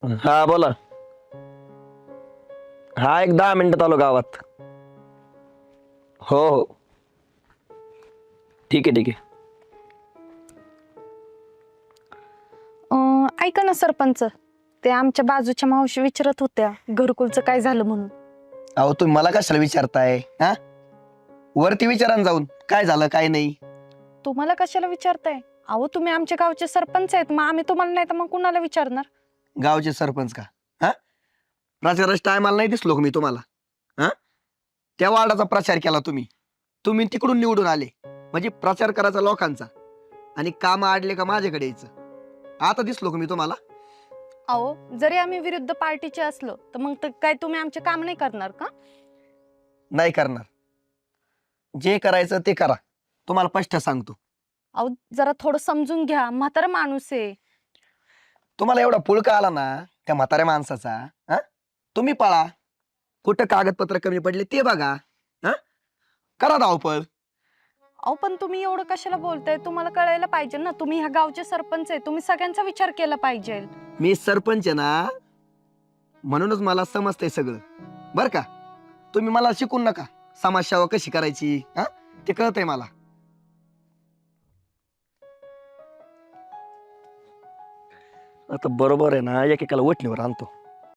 हा बोला. हा एक 10 मिनिटात आलो गावात. हो हो. ठीक आहे ठीक आहे. ऐका ना सरपंच, ते आमच्या बाजूच्या मावशी विचारत होत्या घरकुलचं काय झालं म्हणून. अहो तुम्ही मला कशाला विचारताय? हा, वरती विचारा ना जाऊन काय झालं काय नाही. तुम्हाला कशाला विचारताय? अहो तुम्ही आमच्या गावचे सरपंच आहेत, मग आम्ही तुम्हाला नाही तर मग कुणाला विचारणार? गावचे सरपंच का? हा, प्रचाराच्या टायमाला नाही दिसलो का मी तुम्हाला? हा, त्या वार्डाचा प्रचार केला तुम्ही. तुम्ही तिकडून निवडून आले म्हणजे प्रचार करायचा लोकांचा, आणि काम आडले का माझ्याकडे यायचं. आता दिसलो का मी तुम्हाला? अहो जरी आम्ही विरुद्ध पार्टीचे असलो तर मग काय तुम्ही आमचे काम नाही करणार का? नाही करणार. जे करायचं ते करा, तुम्हाला स्पष्ट सांगतो. अहो जरा थोडं समजून घ्या, म्हातारा माणूस आहे. तुम्हाला एवढा पुळका आला ना त्या म्हाताऱ्या माणसाचा, हा, तुम्ही पळा. कुठं कागदपत्र कमी पडले ते बघा. हा, करा धावपळ. अहो पण तुम्ही एवढं कशाला बोलताय? तुम्हाला कळायला पाहिजे ना, तुम्ही ह्या गावचे सरपंच आहे, तुम्ही सगळ्यांचा विचार केला पाहिजे. मी सरपंच आहे ना, म्हणूनच मला समजतंय सगळं. बर का, तुम्ही मला शिकून नका समाजसेवा कशी करायची. हा, ते कळतंय मला. आता बरोबर आहे ना, एकेकाला वठणीवर आणतो.